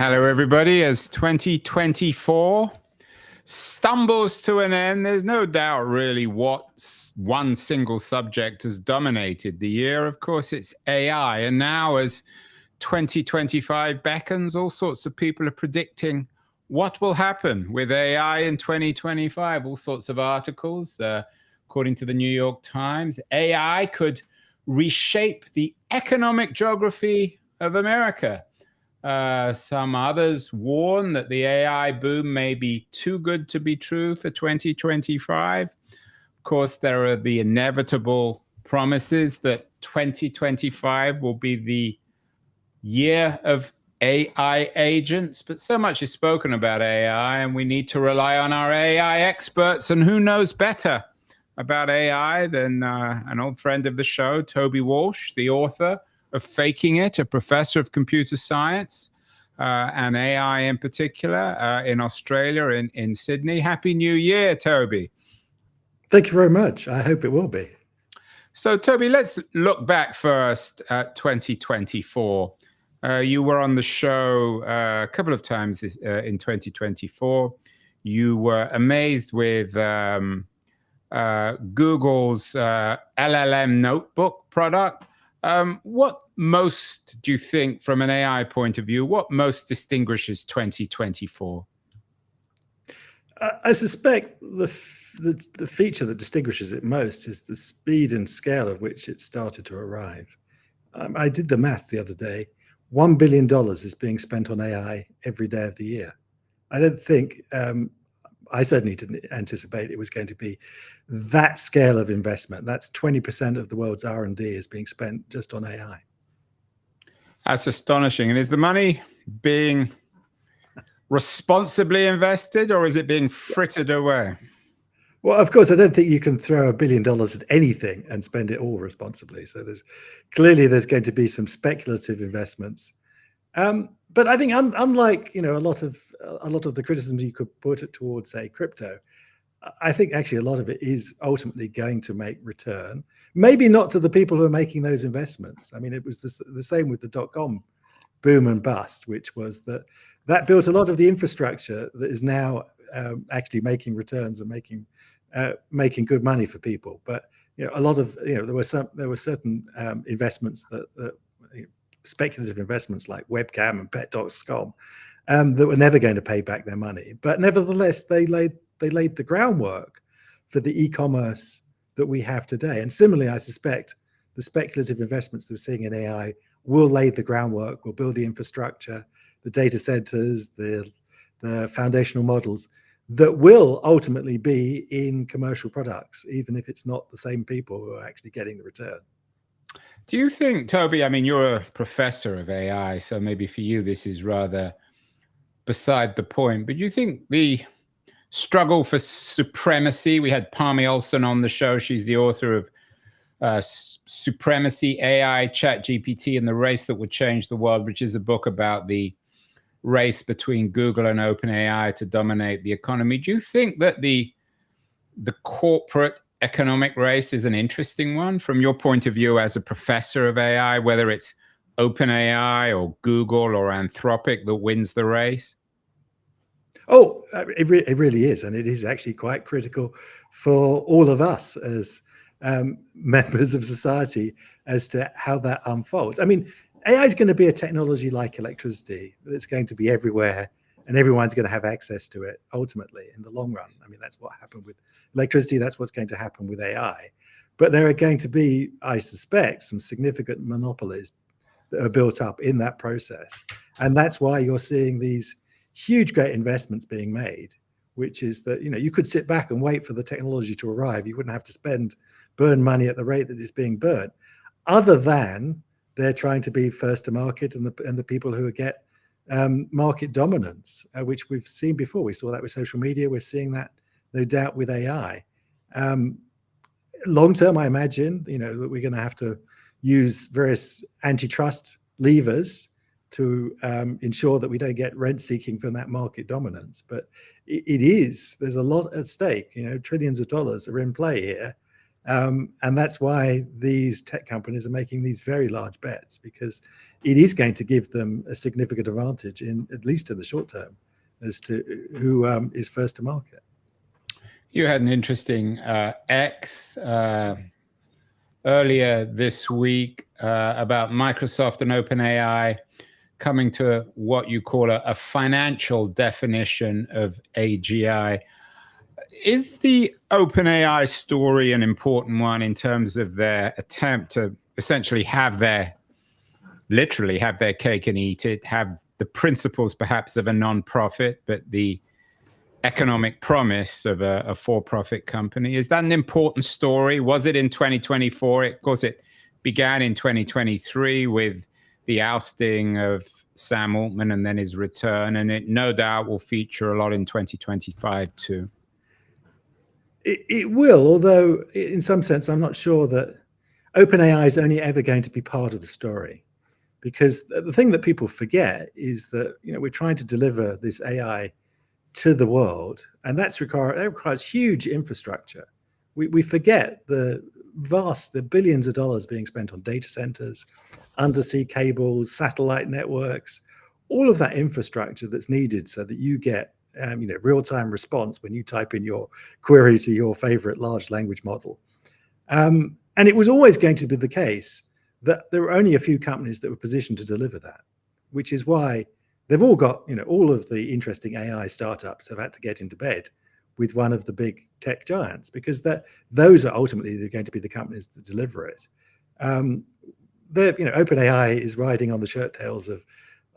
Hello, everybody. As 2024 stumbles to an end, there's no doubt really what one single subject has dominated the year. Of course, it's AI. And now as 2025 beckons, all sorts of people are predicting what will happen with AI in 2025. All sorts of articles. According to the New York Times, AI could reshape the economic geography of America. Some others warn that the AI boom may be too good to be true for 2025. Of course, there are the inevitable promises that 2025 will be the year of AI agents, but so much is spoken about AI, and we need to rely on our AI experts. And who knows better about AI than an old friend of the show, Toby Walsh, the author of Faking It, a professor of computer science and AI in particular in Australia, in Sydney. Happy New Year, Toby. Thank you very much. I hope it will be. So, Toby, let's look back first at 2024. You were on the show a couple of times in 2024. You were amazed with Google's LLM notebook product. What most do you think, from an AI point of view, what most distinguishes 2024? I suspect the feature that distinguishes it most is the speed and scale of which it started to arrive. I did the math the other day. $1 billion is being spent on AI every day of the year. I don't think, I certainly didn't anticipate it was going to be that scale of investment. That's 20% of the world's R&D is being spent just on AI. That's astonishing. And is the money being responsibly invested, or is it being frittered away? Well, of course, I don't think you can throw $1 billion at anything and spend it all responsibly. So there's going to be some speculative investments. But I think unlike a lot of the criticisms you could put it towards, say, crypto, I think actually a lot of it is ultimately going to make return. Maybe not to the people who are making those investments. I mean, it was the same with the dot-com boom and bust, which was that built a lot of the infrastructure that is now actually making returns and making good money for people. But a lot of there were certain investments that speculative investments like webcam and pet.com that were never going to pay back their money. But nevertheless, they laid the groundwork for the e-commerce that we have today. And similarly, I suspect the speculative investments that we're seeing in AI will lay the groundwork, will build the infrastructure, the data centers, the foundational models that will ultimately be in commercial products, even if it's not the same people who are actually getting the return. Do you think, Toby, I mean, you're a professor of AI, so maybe for you this is rather beside the point, but do you think the struggle for supremacy, we had Palmy Olson on the show, she's the author of Supremacy, AI, ChatGPT, and the Race That Would Change the World, which is a book about the race between Google and OpenAI to dominate the economy. Do you think that the corporate economic race is an interesting one from your point of view as a professor of AI, whether it's OpenAI or Google or Anthropic that wins the race? Oh, it really is. And it is actually quite critical for all of us as members of society as to how that unfolds. I mean, AI is going to be a technology like electricity. It's going to be everywhere and everyone's going to have access to it ultimately in the long run. I mean, that's what happened with electricity. That's what's going to happen with AI. But there are going to be, I suspect, some significant monopolies that are built up in that process. And that's why you're seeing these huge, great investments being made, which is that, you could sit back and wait for the technology to arrive. You wouldn't have to burn money at the rate that it's being burnt, other than they're trying to be first to market and the people who get market dominance, which we've seen before. We saw that with social media. We're seeing that, no doubt, with AI. Long term, I imagine, that we're going to have to use various antitrust levers to ensure that we don't get rent seeking from that market dominance. But there's a lot at stake. Trillions of dollars are in play here. And that's why these tech companies are making these very large bets, because it is going to give them a significant advantage, in at least in the short term, as to who is first to market. You had an interesting X earlier this week about Microsoft and OpenAI coming to what you call a financial definition of AGI. Is the OpenAI story an important one in terms of their attempt to essentially literally have their cake and eat it, have the principles perhaps of a non-profit, but the economic promise of a for-profit company? Is that an important story? Was it in 2024? Of course, it began in 2023 with the ousting of Sam Altman and then his return, and it no doubt will feature a lot in 2025 too. It will, although in some sense, I'm not sure that OpenAI is only ever going to be part of the story, because the thing that people forget is that we're trying to deliver this AI to the world, and that requires huge infrastructure. We forget the billions of dollars being spent on data centers, undersea cables, satellite networks, all of that infrastructure that's needed so that you get real-time response when you type in your query to your favorite large language model. And it was always going to be the case that there were only a few companies that were positioned to deliver that, which is why they've all got, all of the interesting AI startups have had to get into bed with one of the big tech giants, because those are ultimately going to be the companies that deliver it. OpenAI is riding on the shirt tails of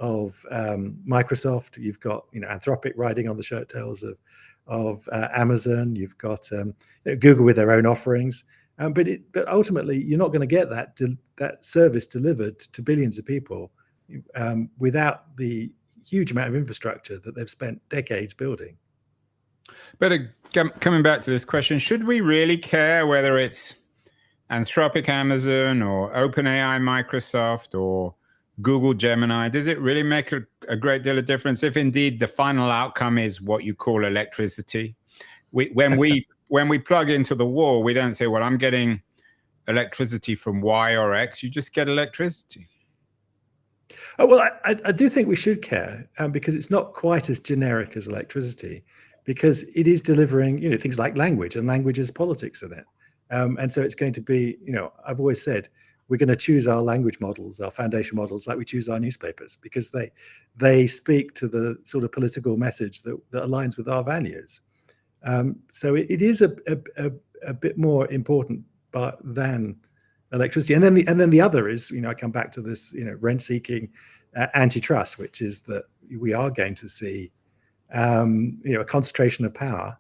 Microsoft. You've got Anthropic riding on the shirt tails of Amazon. You've got Google with their own offerings. But ultimately, you're not going to get that service delivered to billions of people without the huge amount of infrastructure that they've spent decades building. But coming back to this question, should we really care whether it's Anthropic, Amazon, or OpenAI, Microsoft, or Google Gemini? Does it really make a great deal of difference if indeed the final outcome is what you call electricity? When we plug into the wall, we don't say, well, I'm getting electricity from Y or X. You just get electricity. Oh, well, I do think we should care, because it's not quite as generic as electricity, because it is delivering things like language, and language has politics in it. And so it's going to be, I've always said, we're going to choose our language models, our foundation models, like we choose our newspapers, because they speak to the sort of political message that aligns with our values. So it is a bit more important than electricity. And then the other is, I come back to this, rent-seeking antitrust, which is that we are going to see, a concentration of power.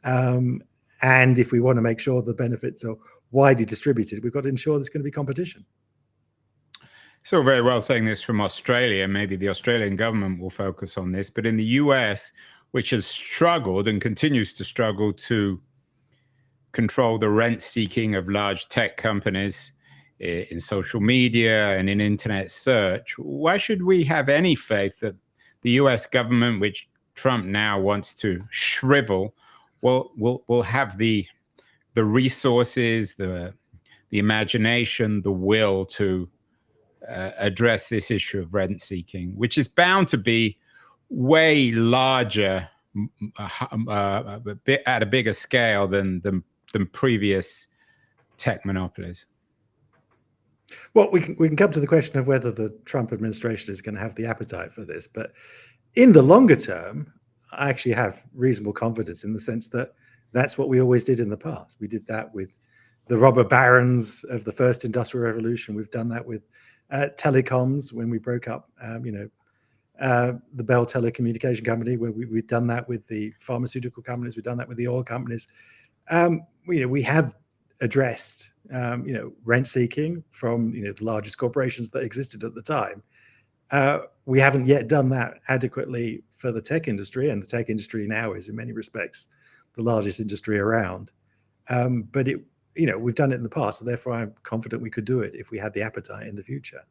And if we want to make sure the benefits are widely distributed, we've got to ensure there's going to be competition. So very well saying this from Australia. Maybe the Australian government will focus on this, but in the US, which has struggled and continues to struggle to control the rent seeking of large tech companies in social media and in internet search, why should we have any faith that the US government, which Trump now wants to shrivel, will have the resources, the imagination, the will to address this issue of rent seeking, which is bound to be way larger, at a bigger scale than previous tech monopolies? Well, we can come to the question of whether the Trump administration is going to have the appetite for this, but in the longer term, I actually have reasonable confidence, in the sense that that's what we always did in the past. We did that with the robber barons of the first industrial revolution. We've done that with telecoms when we broke up, the Bell Telecommunication Company. We've done that with the pharmaceutical companies. We've done that with the oil companies. We have addressed, rent seeking from the largest corporations that existed at the time. We haven't yet done that adequately for the tech industry, and the tech industry now is in many respects the largest industry around. But we've done it in the past, so therefore I'm confident we could do it if we had the appetite in the future.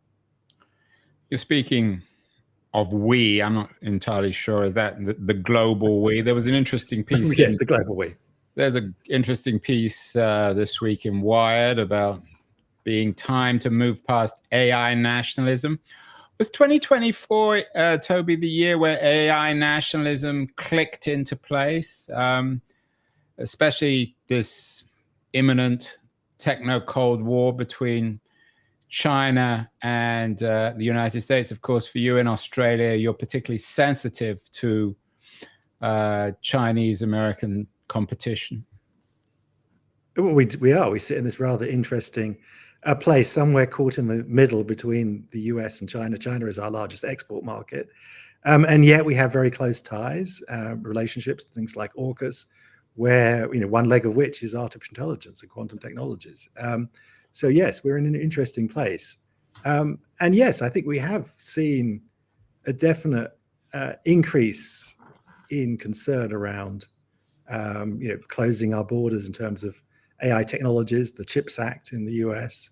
You're speaking of I'm not entirely sure, is that the global we? There was an interesting piece. Yes, the global we. there's an interesting piece this week in Wired about being time to move past AI nationalism. Was 2024, Toby, the year where AI nationalism clicked into place, especially this imminent techno-Cold War between China and the United States? Of course, for you in Australia, you're particularly sensitive to Chinese-American competition. We are. We sit in this rather interesting place somewhere caught in the middle between the US and China. China is our largest export market. And yet we have very close ties, relationships, things like AUKUS, where, one leg of which is artificial intelligence and quantum technologies. So yes, we're in an interesting place. And yes, I think we have seen a definite increase in concern around closing our borders in terms of AI technologies, the CHIPS Act in the US,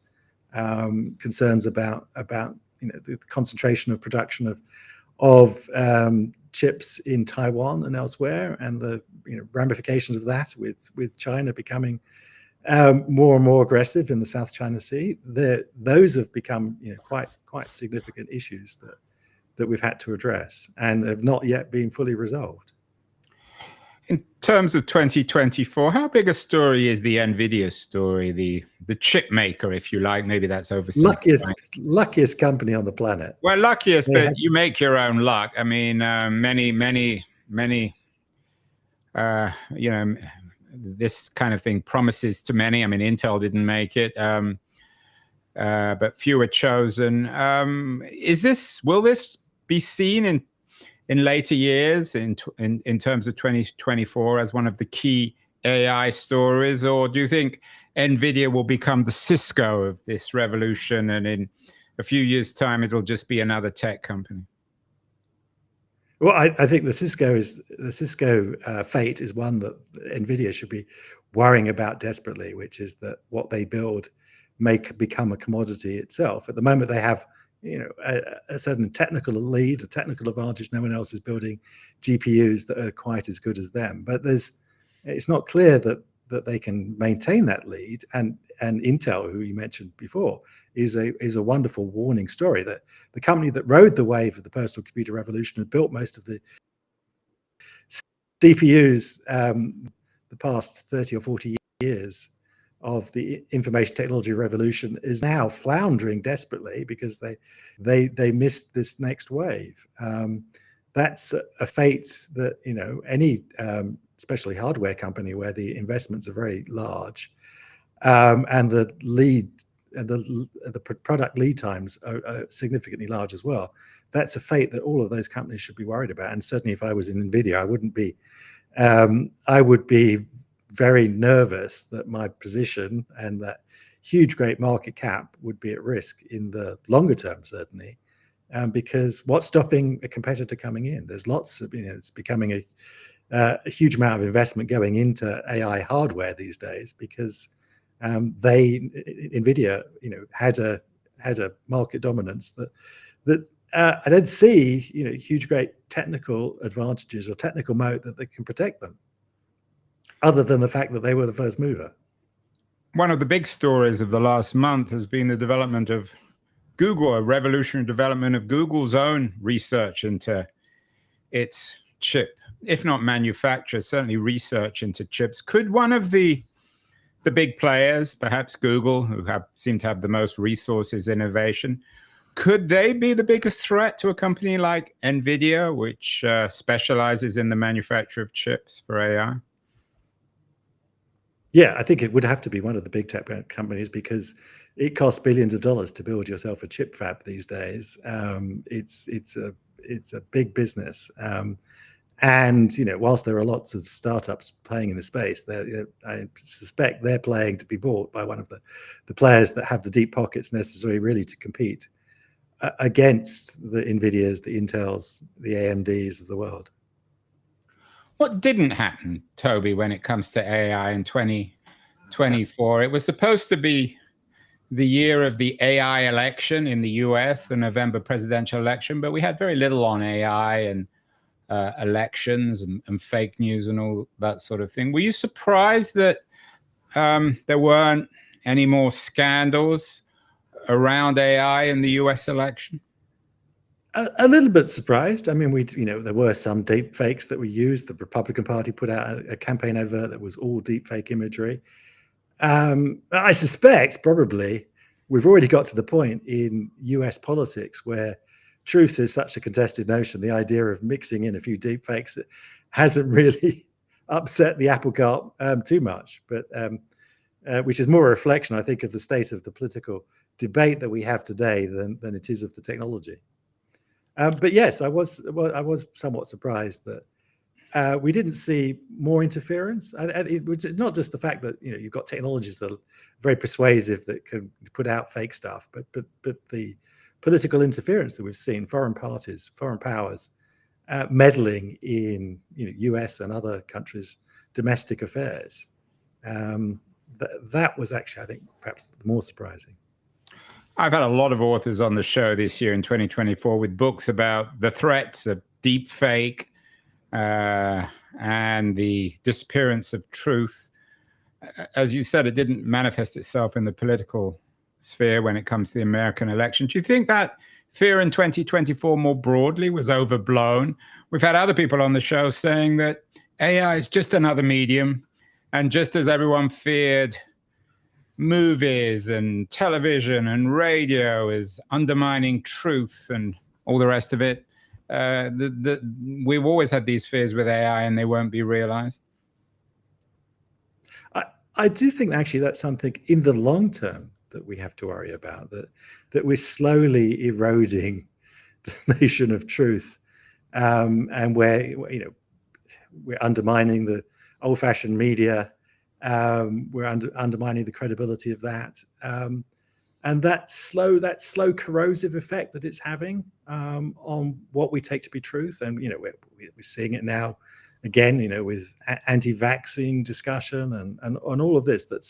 concerns about the concentration of production of chips in Taiwan and elsewhere, and the ramifications of that with China becoming more and more aggressive in the South China Sea. Those have become quite significant issues that we've had to address and have not yet been fully resolved. In terms of 2024, how big a story is the NVIDIA story, the chip maker, if you like? Maybe that's oversimplified. Luckiest company on the planet. Well, luckiest, but you make your own luck. I mean, many, this kind of thing promises to many. I mean, Intel didn't make it, but few were chosen. Will this be seen in later years in terms of 2024 as one of the key AI stories, or do you think NVIDIA will become the Cisco of this revolution, and in a few years' time it'll just be another tech company? Well, I think the Cisco fate is one that NVIDIA should be worrying about desperately, which is that what they build may become a commodity itself. At the moment, they have a certain technical lead, a technical advantage. No one else is building GPUs that are quite as good as them. But it's not clear that they can maintain that lead. And Intel, who you mentioned before, is a wonderful warning story, that the company that rode the wave of the personal computer revolution and built most of the CPUs the past 30 or 40 years of the information technology revolution is now floundering desperately because they missed this next wave. That's a fate that any especially hardware company where the investments are very large and the product lead times are significantly large as well. That's a fate that all of those companies should be worried about. And certainly, if I was in NVIDIA, I would be very nervous that my position and that huge, great market cap would be at risk in the longer term, certainly, because what's stopping a competitor coming in? There's lots of, it's becoming a huge amount of investment going into AI hardware these days because NVIDIA, had a market dominance that I don't see, huge, great technical advantages or technical moat that can protect them, other than the fact that they were the first mover. One of the big stories of the last month has been the development of Google, a revolutionary development of Google's own research into its chip, if not manufacture, certainly research into chips. Could one of the big players, perhaps Google, who seem to have the most resources, innovation, could they be the biggest threat to a company like NVIDIA, which specializes in the manufacture of chips for AI? Yeah, I think it would have to be one of the big tech companies because it costs billions of dollars to build yourself a chip fab these days. It's a big business, and whilst there are lots of startups playing in the space, I suspect they're playing to be bought by one of the players that have the deep pockets necessary really to compete against the NVIDIAs, the Intels, the AMDs of the world. What didn't happen, Toby, when it comes to AI in 2024? It was supposed to be the year of the AI election in the US, the November presidential election, but we had very little on AI, and elections and fake news and all that sort of thing. Were you surprised that there weren't any more scandals around AI in the US election? A little bit surprised. I mean, there were some deep fakes that we used. The Republican Party put out a campaign advert that was all deep fake imagery. I suspect probably we've already got to the point in US politics where truth is such a contested notion. The idea of mixing in a few deep fakes hasn't really upset the apple cart too much, but which is more a reflection, I think, of the state of the political debate that we have today than it is of the technology. But yes, I was somewhat surprised that we didn't see more interference. It was not just the fact that you've got technologies that are very persuasive that can put out fake stuff, but the political interference that we've seen, foreign parties, foreign powers meddling in US and other countries' domestic affairs. That was actually, I think, perhaps more surprising. I've had a lot of authors on the show this year in 2024 with books about the threats of deep fake and the disappearance of truth. As you said, it didn't manifest itself in the political sphere when it comes to the American election. Do you think that fear in 2024 more broadly was overblown? We've had other people on the show saying that AI is just another medium, and just as everyone feared movies and television and radio is undermining truth and all the rest of it, we've always had these fears with AI and they won't be realized. I do think actually that's something in the long term that we have to worry about, that we're slowly eroding the nation of truth, and where we're undermining the old-fashioned media. We're undermining the credibility of that, and that slow corrosive effect that it's having on what we take to be truth. And we're seeing it now again, with anti-vaccine discussion and all of this. That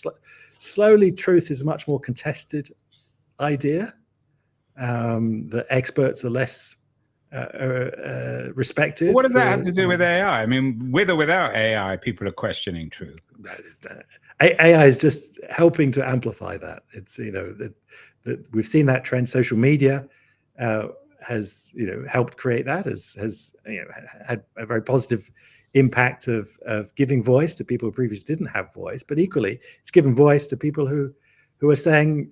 slowly truth is a much more contested idea. That experts are less respected. What does that have to do with AI? I mean, with or without AI, people are questioning truth. AI is just helping to amplify that. It's that we've seen that trend. Social media has helped create that. Has had a very positive impact of giving voice to people who previously didn't have voice. But equally, it's given voice to people who are saying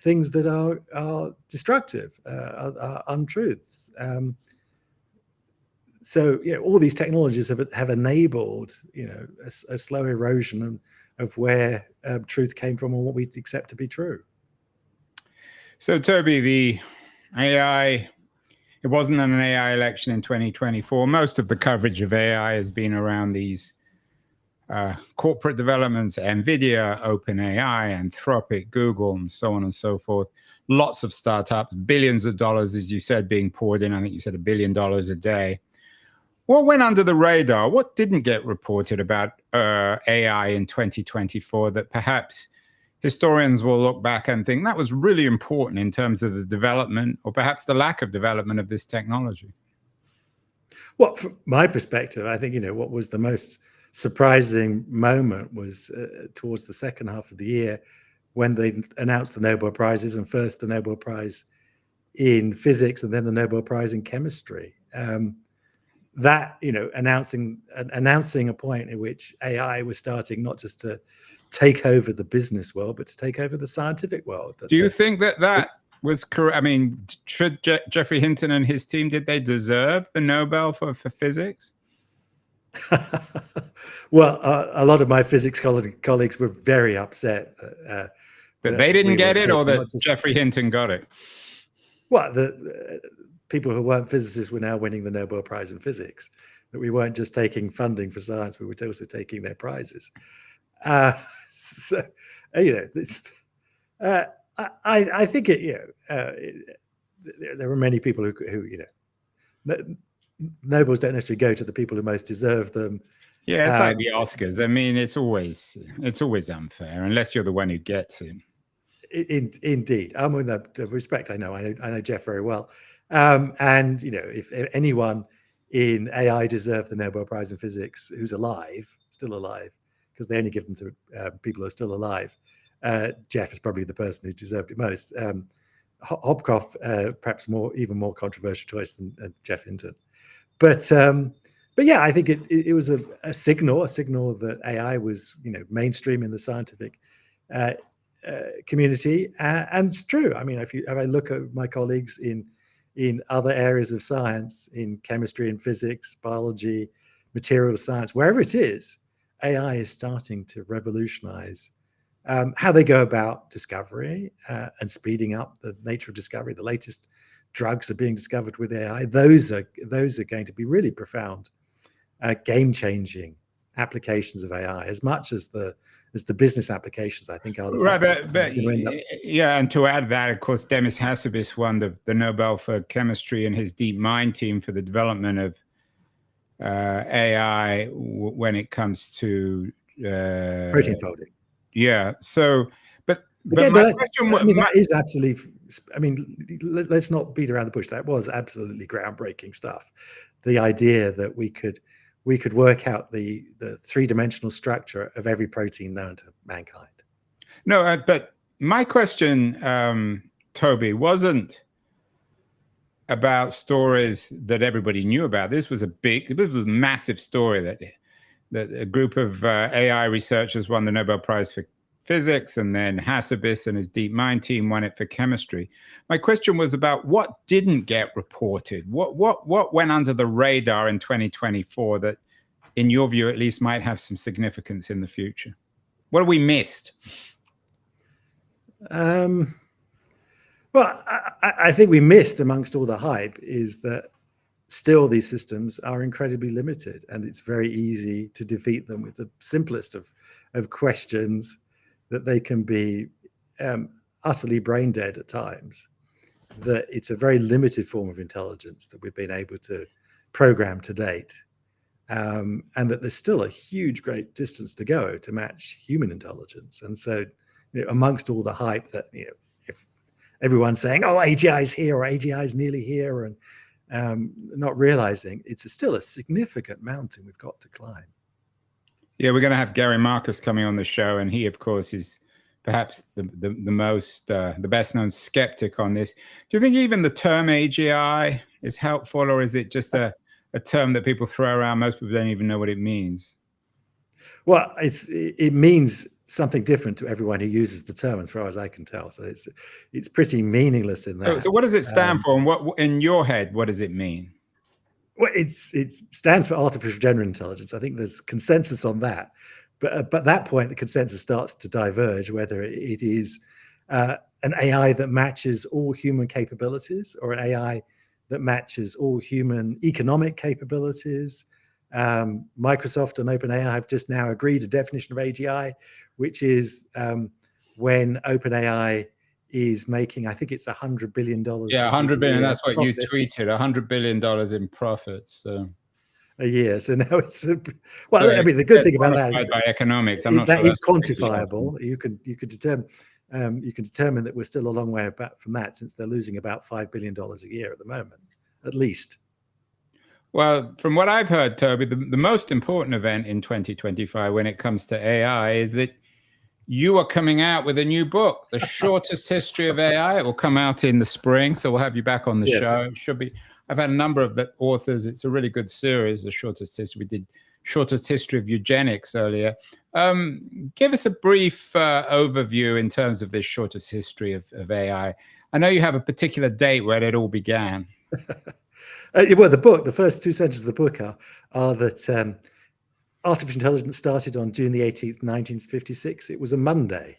things that are destructive, are untruths. So all these technologies have enabled a slow erosion of where truth came from and what we accept to be true. So Toby, the AI, it wasn't an AI election in 2024. Most of the coverage of AI has been around these corporate developments: NVIDIA, OpenAI, Anthropic, Google, and so on and so forth. Lots of startups, billions of dollars, as you said, being poured in. I think you said $1 billion a day. What went under the radar? What didn't get reported about AI in 2024 that perhaps historians will look back and think that was really important in terms of the development, or perhaps the lack of development, of this technology? Well, from my perspective, I think what was the most surprising moment was towards the second half of the year, when they announced the Nobel Prizes, and first the Nobel Prize in physics and then the Nobel Prize in chemistry. That announcing a point in which AI was starting not just to take over the business world, but to take over the scientific world. Do you think that was correct? I mean, should Geoffrey Hinton and his team, did they deserve the Nobel for physics? Well, a lot of my physics colleagues were very upset that they didn't get it, or that Geoffrey Hinton got it. Well, the people who weren't physicists were now winning the Nobel Prize in physics. That we weren't just taking funding for science, we were also taking their prizes. So, I think there were many people who Nobels don't necessarily go to the people who most deserve them. Yeah, it's like the Oscars. I mean, it's always unfair unless you're the one who gets it. Indeed, with that respect, I know Jeff very well, and if anyone in AI deserve the Nobel Prize in Physics, who's still alive, because they only give them to people who are still alive. Jeff is probably the person who deserved it most. Hopcroft, perhaps even more controversial choice than Jeff Hinton. But yeah, I think it was a signal that AI was mainstream in the scientific community, and it's true. I mean, if I look at my colleagues in other areas of science, in chemistry and physics, biology, material science, wherever it is, AI is starting to revolutionize how they go about discovery and speeding up the nature of discovery. The latest drugs are being discovered with AI. Those are going to be really profound, game-changing applications of AI, as much as the business applications, I think, are the right. But yeah, and to add that, of course, Demis Hassabis won the Nobel for chemistry and his DeepMind team for the development of AI when it comes to protein folding. Yeah. So, but again, my question, that is absolutely. I mean, let's not beat around the bush. That was absolutely groundbreaking stuff. The idea that we could work out the three-dimensional structure of every protein known to mankind. No, but my question, Toby, wasn't about stories that everybody knew about. This was a massive story that a group of AI researchers won the Nobel Prize for physics, and then Hassabis and his DeepMind team won it for chemistry. My question was about what didn't get reported. What went under the radar in 2024 that, in your view, at least, might have some significance in the future? What have we missed? Well, I think we missed, amongst all the hype, is that still these systems are incredibly limited, and it's very easy to defeat them with the simplest of questions, that they can be utterly brain dead at times, that it's a very limited form of intelligence that we've been able to program to date, and that there's still a great distance to go to match human intelligence. And so, amongst all the hype that, if everyone's saying, oh, AGI is here, or AGI is nearly here, and not realizing it's still a significant mountain we've got to climb. Yeah, we're going to have Gary Marcus coming on the show, and he, of course, is perhaps the best known skeptic on this. Do you think even the term AGI is helpful, or is it just a term that people throw around? Most people don't even know what it means. Well, it means something different to everyone who uses the term, as far as I can tell. So it's pretty meaningless in that. So what does it stand for, and what, in your head, what does it mean? Well, it stands for artificial general intelligence. I think there's consensus on that, but at that point, the consensus starts to diverge whether it is an AI that matches all human capabilities, or an AI that matches all human economic capabilities. Microsoft and OpenAI have just now agreed a definition of AGI, which is when OpenAI is making, I think it's $100 billion. Yeah, $100 billion. That's what you tweeted. $100 billion in profits. So a year. So now it's well. So I mean, the good thing about that is by economics. I'm not that sure is quantifiable. You can determine that we're still a long way from that, since they're losing about $5 billion a year at the moment, at least. Well, from what I've heard, Toby, the most important event in 2025 when it comes to AI is that you are coming out with a new book, The Shortest History of AI. It will come out in the spring, so we'll have you back on the show. It should be. I've had a number of the authors. It's a really good series, The Shortest History. We did Shortest History of Eugenics earlier. Give us a brief overview in terms of this shortest history of AI. I know you have a particular date where it all began. Well, the first two sentences of the book are that artificial intelligence started on June the 18th, 1956. It was a Monday.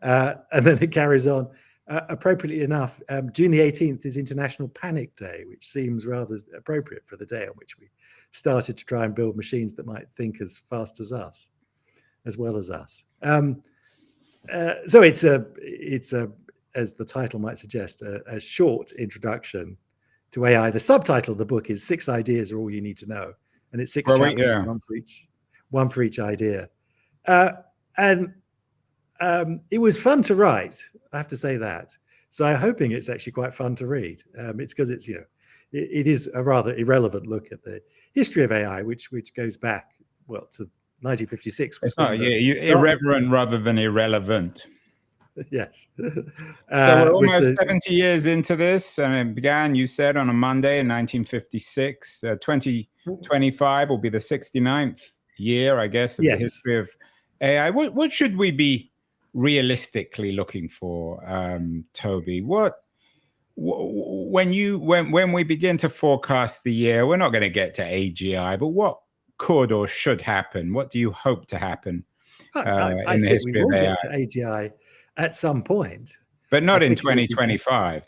And then it carries on. Appropriately enough, June the 18th is International Panic Day, which seems rather appropriate for the day on which we started to try and build machines that might think as fast as us, as well as us. So it's as the title might suggest, a short introduction to AI. The subtitle of the book is 6 Ideas Are All You Need to Know. And it's 6 chapters, one for each idea. And it was fun to write, I have to say that. So I'm hoping it's actually quite fun to read. It's because it is a rather irrelevant look at the history of AI, which goes back, well, to 1956. It's not, irreverent rather than irrelevant. Yes. So we're almost 70 years into this, and it began, you said, on a Monday in 1956. 2025 will be the 69th year, I guess, of the history of AI. What should we be realistically looking for, Toby? When we begin to forecast the year, we're not going to get to AGI, but what could or should happen? What do you hope to happen in the history of AI? I think we will get to AGI at some point, but not in 2025.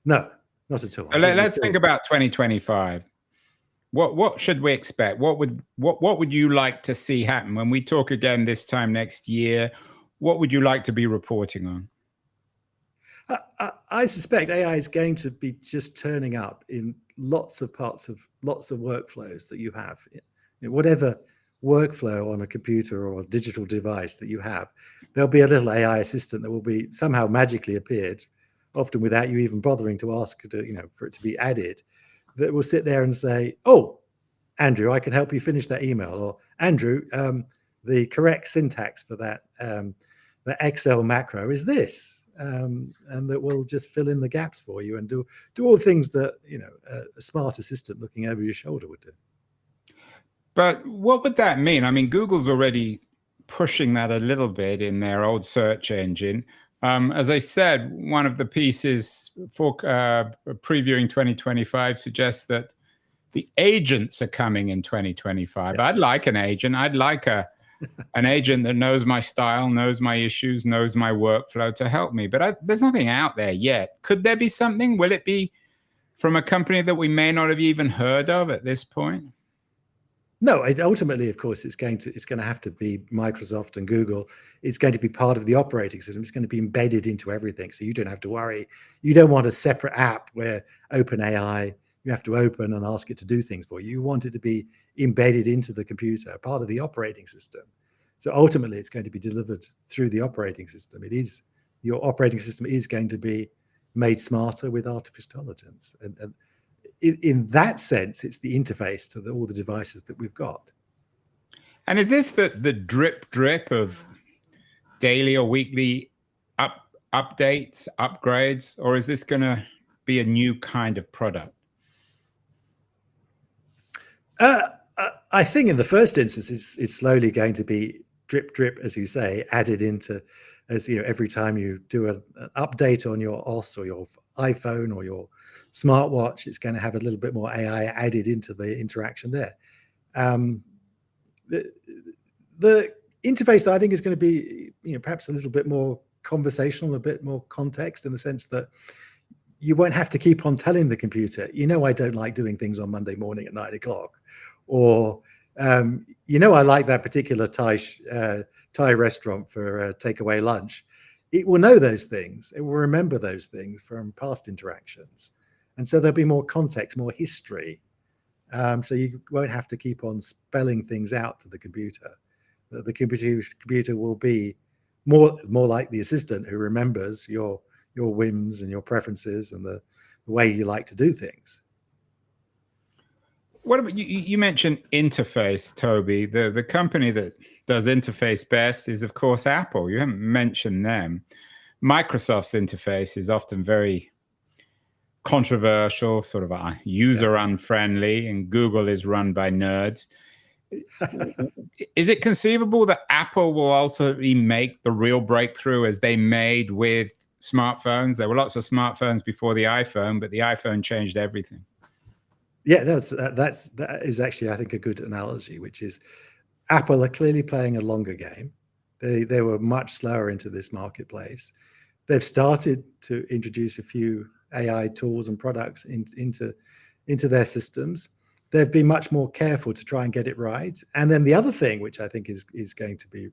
No, not at all. So let's think about 2025. What should we expect? What would you like to see happen when we talk again this time next year? What would you like to be reporting on? I suspect AI is going to be just turning up in lots of parts of lots of workflows that you have. Whatever workflow on a computer or a digital device that you have, there'll be a little AI assistant that will be somehow magically appeared, often without you even bothering to ask for it to be added, that will sit there and say, "Oh, Andrew, I can help you finish that email," or "Andrew, the correct syntax for that the Excel macro is this," and that will just fill in the gaps for you and do all the things that a smart assistant looking over your shoulder would do. But what would that mean? I mean, Google's already pushing that a little bit in their old search engine. As I said, one of the pieces for previewing 2025 suggests that the agents are coming in 2025. Yeah. I'd like an agent. I'd like an agent that knows my style, knows my issues, knows my workflow to help me. But there's nothing out there yet. Could there be something? Will it be from a company that we may not have even heard of at this point? No, ultimately, of course, it's going to have to be Microsoft and Google. It's going to be part of the operating system. It's going to be embedded into everything, so you don't have to worry. You don't want a separate app where OpenAI, you have to open and ask it to do things for you. You want it to be embedded into the computer, part of the operating system. So ultimately, it's going to be delivered through the operating system. Your operating system is going to be made smarter with artificial intelligence, and in that sense, it's the interface to all the devices that we've got. And is this the drip of daily or weekly updates, upgrades, or is this going to be a new kind of product? I think in the first instance, it's slowly going to be drip, as you say, added into, every time you do an update on your OS or your iPhone or your smartwatch, it's going to have a little bit more AI added into the interaction there. The interface that I think is going to be, perhaps a little bit more conversational, a bit more context, in the sense that you won't have to keep on telling the computer, I don't like doing things on Monday morning at 9 o'clock, or I like that particular Thai restaurant for takeaway lunch. It will know those things. It will remember those things from past interactions. And so there'll be more context, more history. So you won't have to keep on spelling things out to the computer. The computer will be more like the assistant who remembers your whims and your preferences and the way you like to do things. What about you mentioned interface, Toby. The company that does interface best is, of course, Apple. You haven't mentioned them. Microsoft's interface is often very controversial, sort of user unfriendly, and Google is run by nerds. Is it conceivable that Apple will ultimately make the real breakthrough as they made with smartphones? There were lots of smartphones before the iPhone, but the iPhone changed everything. Yeah, that is actually, I think, a good analogy, which is Apple are clearly playing a longer game. They were much slower into this marketplace. They've started to introduce a few AI tools and products into their systems. They've been much more careful to try and get it right. And then the other thing, which I think is going to be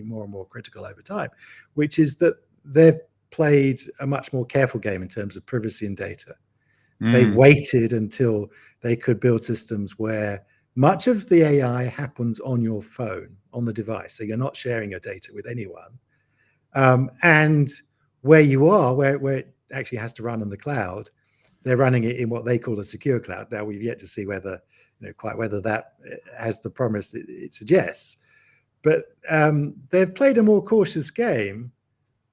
more and more critical over time, which is that they've played a much more careful game in terms of privacy and data. They waited until they could build systems where much of the AI happens on your phone, on the device. So you're not sharing your data with anyone. And where you are, where it actually has to run in the cloud, they're running it in what they call a secure cloud. Now we've yet to see whether quite whether that has the promise it suggests. But they've played a more cautious game.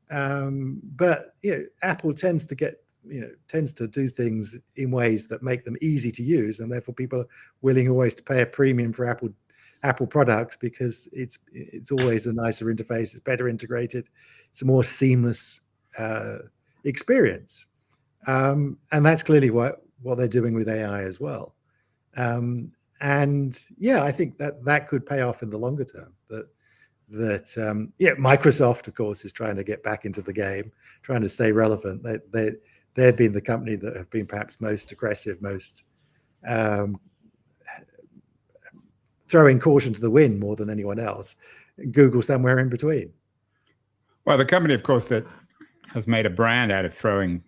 But Apple tends to do things in ways that make them easy to use, and therefore people are willing always to pay a premium for Apple products because it's always a nicer interface, it's better integrated, it's a more seamless experience, and that's clearly what they're doing with AI as well. And yeah, I think that could pay off in the longer term. Microsoft, of course, is trying to get back into the game, trying to stay relevant. They've been the company that have been perhaps most aggressive, most throwing caution to the wind more than anyone else. Google somewhere in between. Well, the company, of course, that has made a brand out of throwing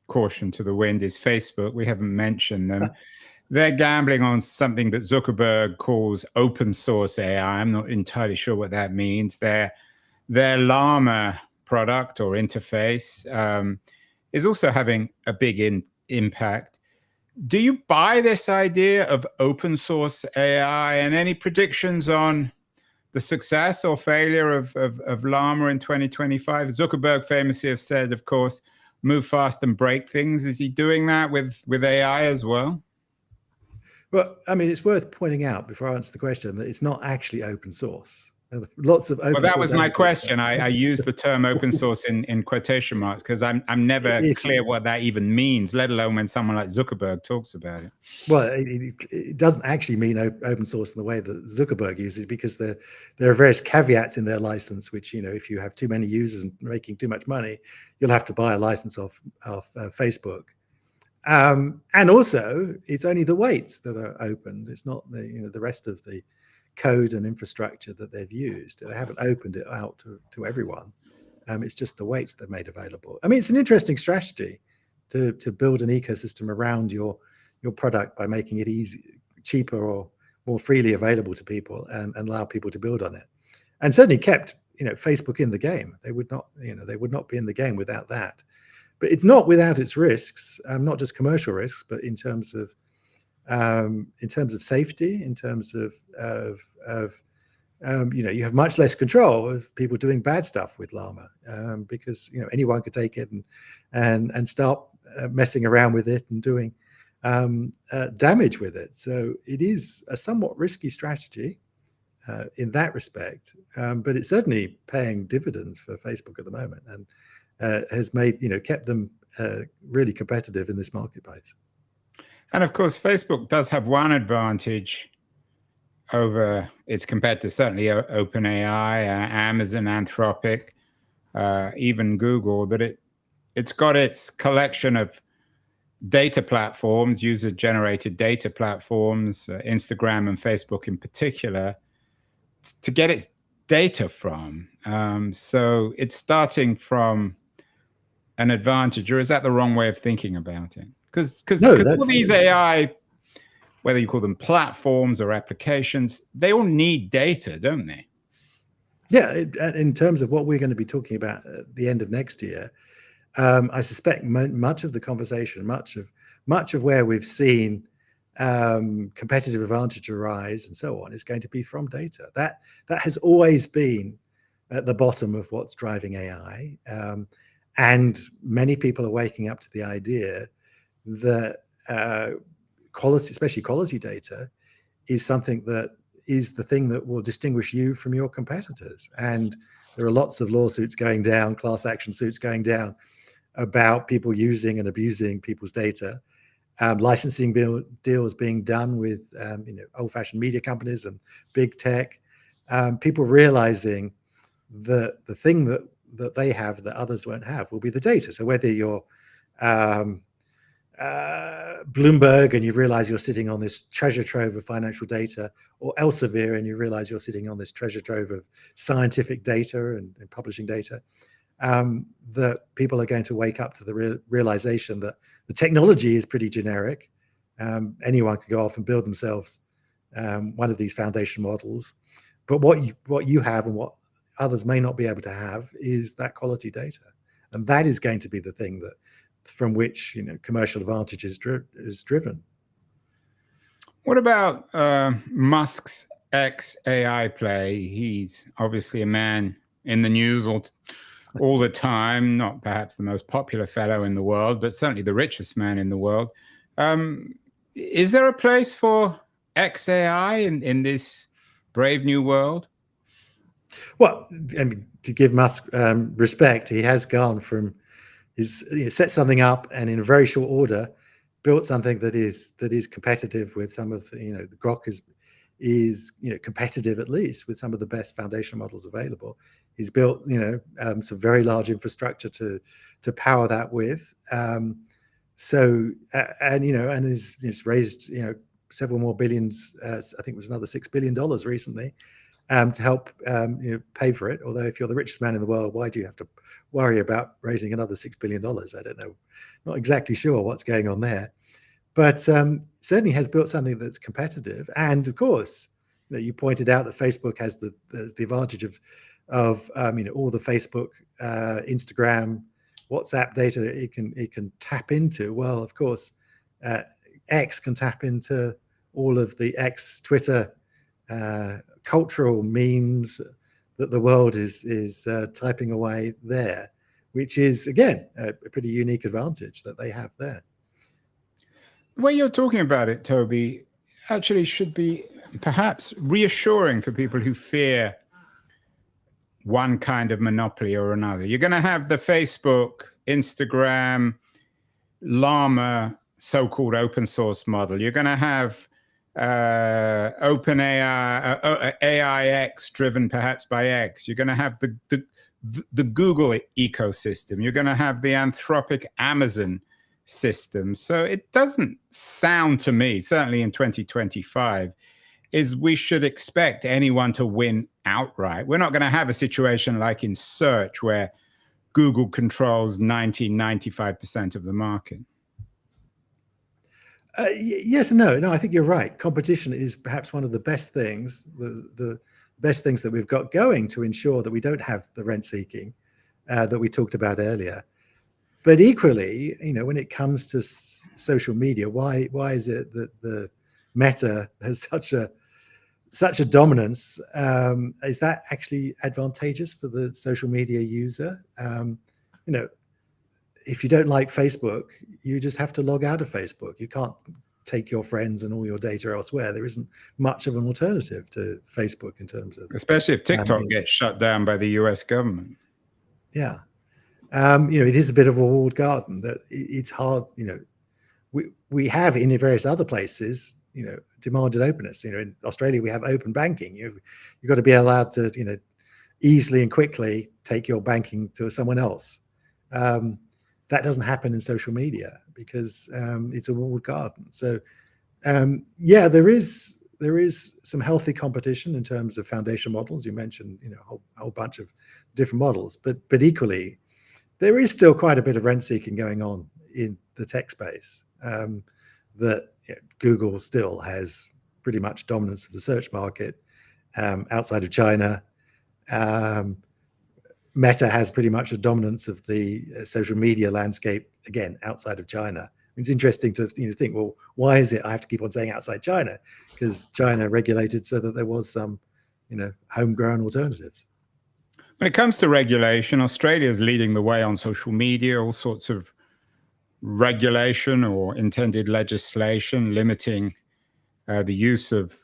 caution to the wind is Facebook. We haven't mentioned them. They're gambling on something that Zuckerberg calls open source AI. I'm not entirely sure what that means. Their Llama product or interface is also having a big impact. Do you buy this idea of open source AI, and any predictions on the success or failure of Llama in 2025? Zuckerberg famously have said, of course, move fast and break things. Is he doing that with AI as well? Well, I mean, it's worth pointing out before I answer the question that it's not actually open source. Lots of open source. Well, that was my question. I use the term open source in quotation marks because I'm never clear what that even means, let alone when someone like Zuckerberg talks about it. Well, it doesn't actually mean open source in the way that Zuckerberg uses it, because there are various caveats in their license, which, if you have too many users and making too much money, you'll have to buy a license off Facebook. And also, it's only the weights that are opened. It's not the rest of the code and infrastructure that they've used. They haven't opened it out to everyone. It's just the weights they've made available. I mean, it's an interesting strategy to build an ecosystem around your product by making it cheaper or more freely available to people, and allow people to build on it. And certainly kept Facebook in the game. They would not be in the game without that. But it's not without its risks, not just commercial risks, but in terms of safety, in terms of you have much less control of people doing bad stuff with Llama, because anyone could take it and start messing around with it and doing damage with it. So it is a somewhat risky strategy in that respect, but it's certainly paying dividends for Facebook at the moment, and has kept them really competitive in this marketplace. And of course, Facebook does have one advantage over its competitors, certainly OpenAI, Amazon, Anthropic, even Google, that it's got its collection of data platforms, user-generated data platforms, Instagram and Facebook in particular, to get its data from. So it's starting from an advantage, or is that the wrong way of thinking about it? Because all these AI, whether you call them platforms or applications, they all need data, don't they? Yeah, in terms of what we're going to be talking about at the end of next year, I suspect much of the conversation, much of where we've seen competitive advantage arise and so on, is going to be from data. That has always been at the bottom of what's driving AI, and many people are waking up to the idea that quality, especially quality data, is something that is the thing that will distinguish you from your competitors. And there are lots of lawsuits going down, class action suits going down, about people using and abusing people's data, licensing deals being done with old-fashioned media companies and big tech, people realizing that the thing that they have that others won't have will be the data. So whether you're Bloomberg and you realize you're sitting on this treasure trove of financial data, or Elsevier and you realize you're sitting on this treasure trove of scientific data and publishing data, that people are going to wake up to the realization that the technology is pretty generic. Anyone can go off and build themselves one of these foundation models, but what you have and what others may not be able to have is that quality data, and that is going to be the thing from which commercial advantage is driven. What about Musk's XAI play? He's obviously a man in the news all the time, not perhaps the most popular fellow in the world, but certainly the richest man in the world. Is there a place for XAI in this brave new world? Well, I mean, to give Musk respect, he has gone from set something up and in a very short order built something that is competitive with some of the Grok is competitive, at least with some of the best foundation models available. He's built some very large infrastructure to power that with. So and he's raised several more billions. I think it was another $6 billion recently to help pay for it. Although if you're the richest man in the world, why do you have to worry about raising another $6 billion? I don't know, not exactly sure what's going on there, but certainly has built something that's competitive. And of course, you pointed out that Facebook has the advantage of all the Facebook, Instagram, WhatsApp data it can tap into. Well, of course, X can tap into all of the Twitter cultural memes that the world is typing away there, which is again a pretty unique advantage that they have there. The way you're talking about it, Toby, actually should be perhaps reassuring for people who fear one kind of monopoly or another. You're going to have the Facebook, Instagram, Llama, so-called open source model. You're going to have OpenAI, AIX driven perhaps by X. You're going to have the Google ecosystem. You're going to have the Anthropic Amazon system. So it doesn't sound to me, certainly in 2025, is we should expect anyone to win outright. We're not going to have a situation like in search where Google controls 95% of the market. Yes and no. I think you're right. Competition is perhaps one of the best things, the best things that we've got going to ensure that we don't have the rent seeking that we talked about earlier. But equally, when it comes to social media, why is it that the Meta has such a dominance? Is that actually advantageous for the social media user? If you don't like Facebook, you just have to log out of Facebook. You can't take your friends and all your data elsewhere. There isn't much of an alternative to Facebook in terms of, especially if TikTok gets shut down by the US government. Yeah. It is a bit of a walled garden that it's hard. We have in various other places, demanded openness. In Australia, we have open banking. You've got to be allowed to, easily and quickly take your banking to someone else. That doesn't happen in social media because it's a walled garden. So, there is some healthy competition in terms of foundation models. You mentioned, a whole bunch of different models, but equally, there is still quite a bit of rent seeking going on in the tech space. That Google still has pretty much dominance of the search market outside of China. Meta has pretty much a dominance of the social media landscape, again, outside of China. It's interesting to think, well, why is it I have to keep on saying outside China? Because China regulated so that there was some, homegrown alternatives. When it comes to regulation, Australia is leading the way on social media, all sorts of regulation or intended legislation limiting the use of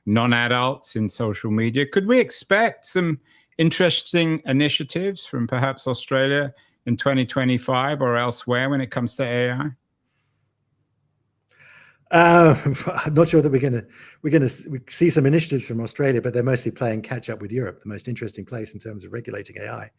non-adults in social media. Could we expect some interesting initiatives from perhaps Australia in 2025 or elsewhere when it comes to AI? I'm not sure that we're going to see some initiatives from Australia, but they're mostly playing catch up with Europe. The most interesting place in terms of regulating AI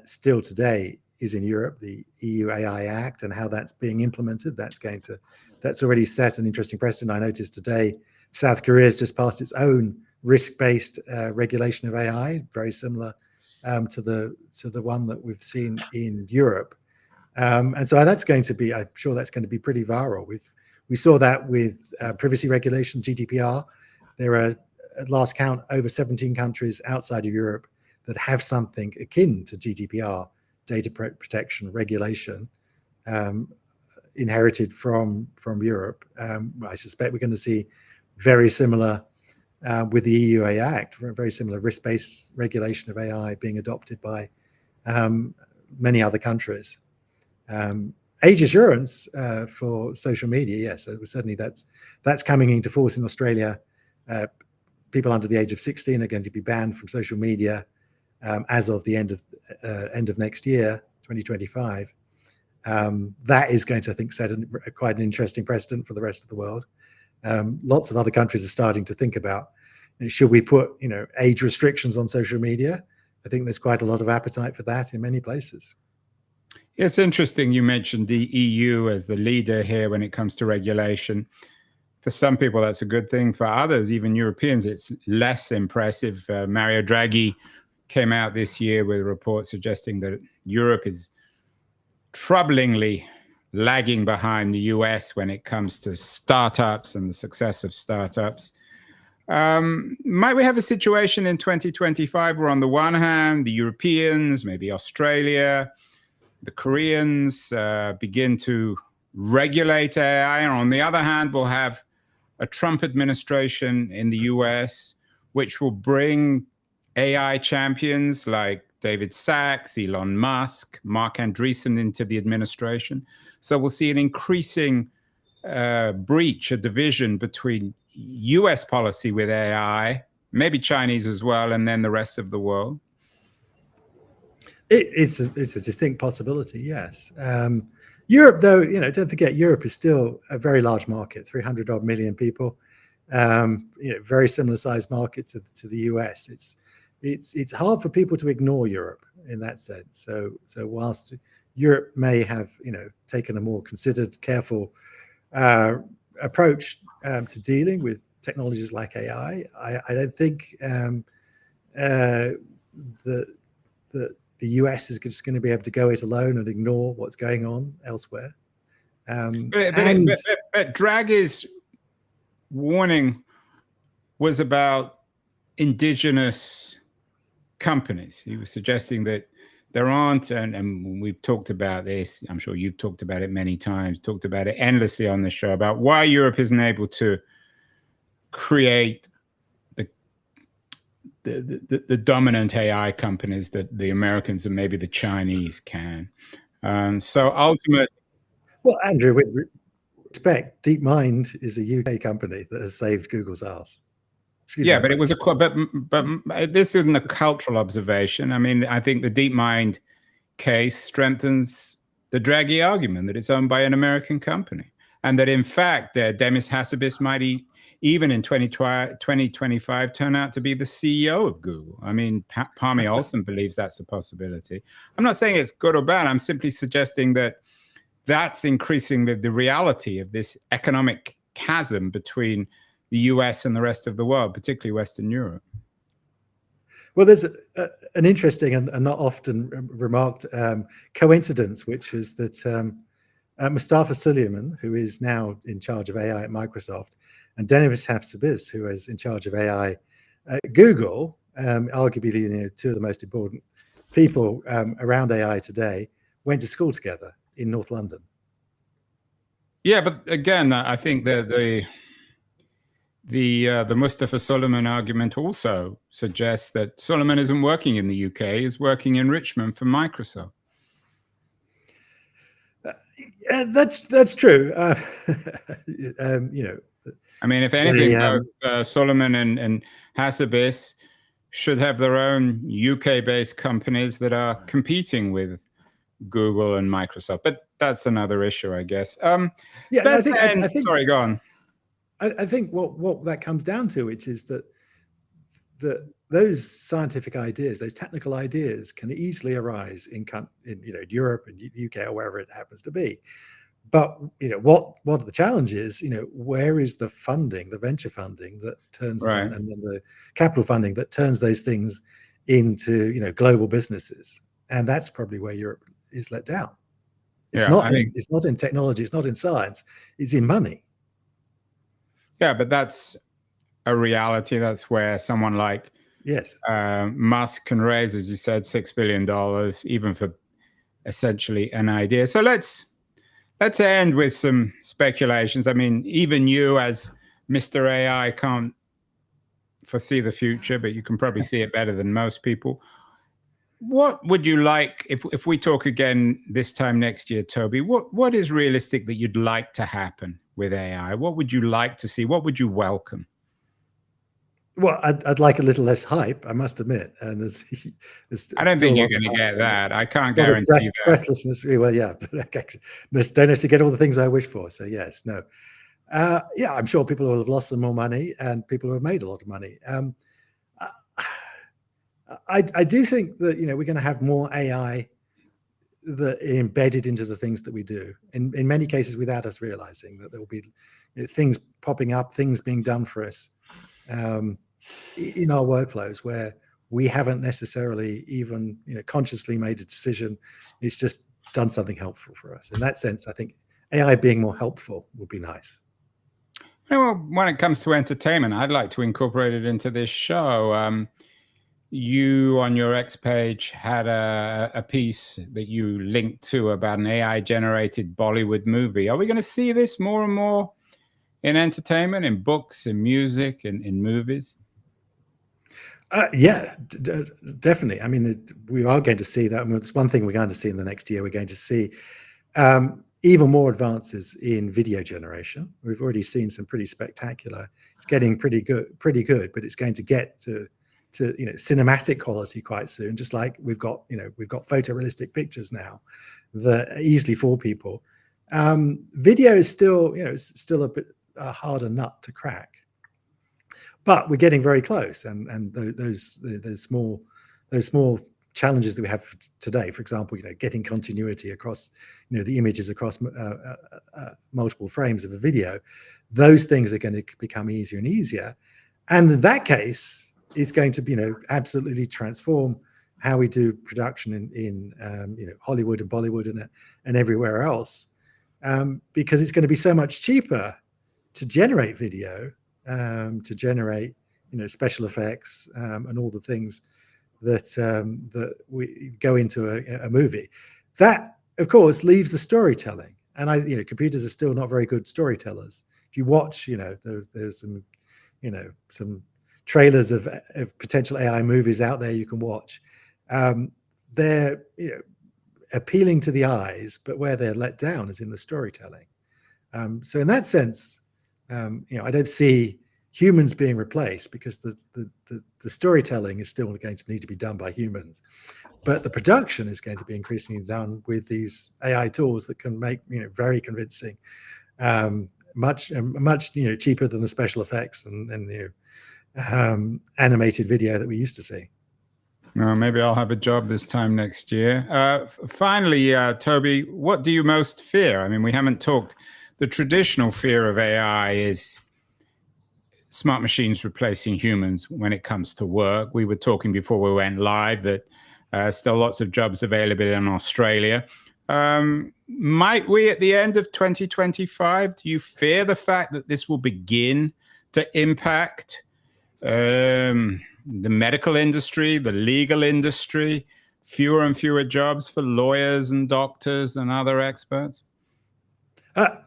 still today is in Europe, the EU AI Act, and how that's being implemented. That's already set an interesting precedent. I noticed today South Korea has just passed its own risk-based regulation of AI, very similar to the one that we've seen in Europe. And so that's going to be, I'm sure that's going to be pretty viral. We saw that with privacy regulation, GDPR. There are, at last count, over 17 countries outside of Europe that have something akin to GDPR, data protection regulation. inherited from Europe. I suspect we're going to see very similar with the EU AI Act, very similar risk-based regulation of AI being adopted by many other countries. Age assurance for social media, yes, certainly that's coming into force in Australia. People under the age of 16 are going to be banned from social media as of the end of next year, 2025. That is going to, I think, set quite an interesting precedent for the rest of the world. Lots of other countries are starting to think about, should we put age restrictions on social media? I think there's quite a lot of appetite for that in many places. It's interesting you mentioned the EU as the leader here when it comes to regulation. For some people, that's a good thing. For others, even Europeans, it's less impressive. Mario Draghi came out this year with a report suggesting that Europe is troublingly lagging behind the US when it comes to startups and the success of startups. Might we have a situation in 2025 where on the one hand, the Europeans, maybe Australia, the Koreans begin to regulate AI, and on the other hand, we'll have a Trump administration in the US, which will bring AI champions like David Sachs, Elon Musk, Mark Andreessen into the administration. So we'll see an increasing breach, a division between US policy with AI, maybe Chinese as well, and then the rest of the world. It's a distinct possibility, yes. Europe, though, don't forget, Europe is still a very large market, 300 odd million people. Very similar sized market to the US. It's hard for people to ignore Europe in that sense. So whilst Europe may have taken a more considered, careful approach to dealing with technologies like AI, I don't think the US is just going to be able to go it alone and ignore what's going on elsewhere. But Draghi's warning was about indigenous companies. He was suggesting that there aren't, and we've talked about this, I'm sure you've talked about it many times, talked about it endlessly on the show, about why Europe isn't able to create the dominant AI companies that the Americans and maybe the Chinese can. So ultimately, well, Andrew, with respect, DeepMind is a UK company that has saved Google's ass. Yeah, but it was but this isn't a cultural observation. I mean, I think the DeepMind case strengthens the Draghi argument that it's owned by an American company, and that in fact, Demis Hassabis might even in 2025 turn out to be the CEO of Google. I mean, Parmi Olsen believes that's a possibility. I'm not saying it's good or bad. I'm simply suggesting that that's increasing the reality of this economic chasm between the US and the rest of the world, particularly Western Europe. Well, there's an interesting and not often remarked coincidence, which is that Mustafa Suleyman, who is now in charge of AI at Microsoft, and Demis Hassabis, who is in charge of AI at Google, arguably two of the most important people around AI today, went to school together in North London. Yeah, but again, I think the Mustafa Suleyman argument also suggests that Suleyman isn't working in the UK; he's working in Richmond for Microsoft. That's true. I mean, if anything, both Suleyman and Hassabis should have their own UK-based companies that are competing with Google and Microsoft. But that's another issue, I guess. Yeah, I think. Sorry, go on. I think what that comes down to, which is that those scientific ideas, those technical ideas, can easily arise in Europe and UK or wherever it happens to be. But what are the challenges? Where is the funding, the venture funding that turns them, and then the capital funding that turns those things into global businesses? And that's probably where Europe is let down. It's not in technology, it's not in science, it's in money. Yeah, but that's a reality. That's where someone like Musk can raise, as you said, $6 billion, even for essentially an idea. So let's Let's end with some speculations. I mean, even you as Mr. AI can't foresee the future, but you can probably see it better than most people. What would you like, if we talk again this time next year, Toby, what is realistic that you'd like to happen with AI? What would you like to see? What would you welcome? Well, I'd like a little less hype, I must admit. And there's I don't still think a you're lot going to of get that. I can't a lot of guarantee that. breathlessness. Well, yeah, but don't necessarily get all the things I wish for. So yes, no. Yeah, I'm sure people will have lost some more money, and people who have made a lot of money. I do think that we're going to have more AI that embedded into the things that we do. In many cases, without us realizing that there will be things popping up, things being done for us in our workflows where we haven't necessarily even consciously made a decision. It's just done something helpful for us. In that sense, I think AI being more helpful would be nice. Well, when it comes to entertainment, I'd like to incorporate it into this show. You on your X page had a piece that you linked to about an AI generated Bollywood movie. Are we going to see this more and more in entertainment, in books, in music, in movies? Yeah, definitely. I mean, we are going to see that. I mean, it's one thing we're going to see in the next year. We're going to see even more advances in video generation. We've already seen some pretty spectacular. It's getting pretty good, but it's going to get to cinematic quality quite soon. Just like we've got photorealistic pictures now that are easily for people. Video is still still a bit harder nut to crack, but we're getting very close. And those small challenges that we have today, for example, getting continuity across the images across multiple frames of a video, those things are going to become easier and easier. And in that case, it's going to absolutely transform how we do production in Hollywood and Bollywood and everywhere else, because it's going to be so much cheaper to generate video, to generate special effects and all the things that we go into a movie. That, of course, leaves the storytelling. And computers are still not very good storytellers. If you watch, there's some trailers of potential AI movies out there you can watch. They're appealing to the eyes, but where they're let down is in the storytelling. So in that sense, I don't see humans being replaced, because the storytelling is still going to need to be done by humans, but the production is going to be increasingly done with these AI tools that can make very convincing, much cheaper than the special effects and animated video that we used to see. Well, maybe I'll have a job this time next year. Finally, Toby, what do you most fear? I mean, we haven't talked. The traditional fear of AI is smart machines replacing humans when it comes to work. We were talking before we went live that still lots of jobs available in Australia. Might we, at the end of 2025, do you fear the fact that this will begin to impact the medical industry, the legal industry, fewer and fewer jobs for lawyers and doctors and other experts?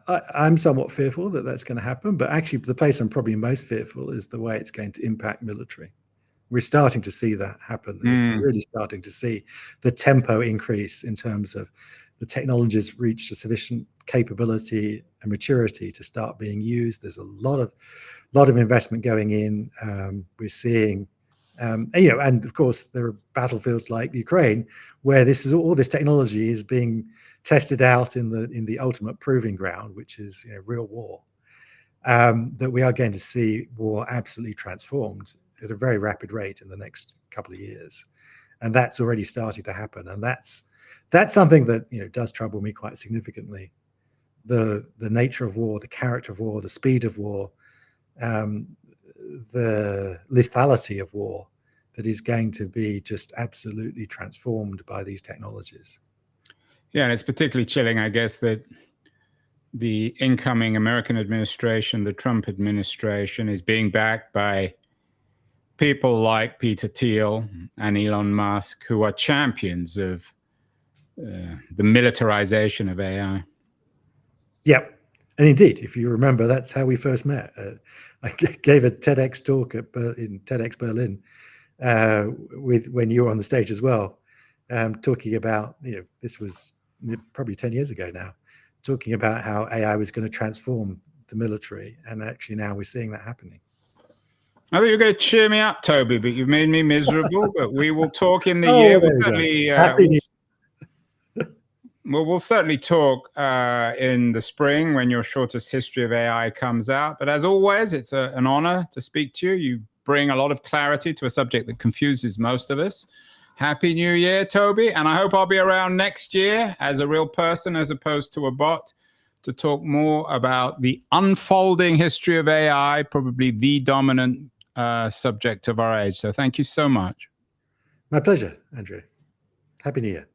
I'm somewhat fearful that that's going to happen, but actually the place I'm probably most fearful is the way it's going to impact military. We're starting to see that happen. It's really starting to see the tempo increase in terms of the technologies reached a sufficient capability and maturity to start being used. There's a lot of investment going in. We're seeing, and of course there are battlefields like Ukraine where all this technology is being tested out in the ultimate proving ground, which is real war. That we are going to see war absolutely transformed at a very rapid rate in the next couple of years, and that's already starting to happen. And that's something that does trouble me quite significantly. The nature of war, the character of war, the speed of war, the lethality of war, that is going to be just absolutely transformed by these technologies. Yeah, and it's particularly chilling, I guess, that the incoming American administration, the Trump administration, is being backed by people like Peter Thiel and Elon Musk, who are champions of the militarization of AI. Yeah, and indeed, if you remember, that's how we first met. I gave a TEDx talk in TEDx Berlin when you were on the stage as well, talking about, this was probably 10 years ago now, talking about how AI was going to transform the military, and actually now we're seeing that happening. I thought you were going to cheer me up, Toby, but you've made me miserable. But we will talk in the Oh, year. there you go. We'll certainly talk in the spring when your shortest history of AI comes out. But as always, it's an honor to speak to you. You bring a lot of clarity to a subject that confuses most of us. Happy New Year, Toby. And I hope I'll be around next year as a real person as opposed to a bot to talk more about the unfolding history of AI, probably the dominant subject of our age. So thank you so much. My pleasure, Andrew. Happy New Year.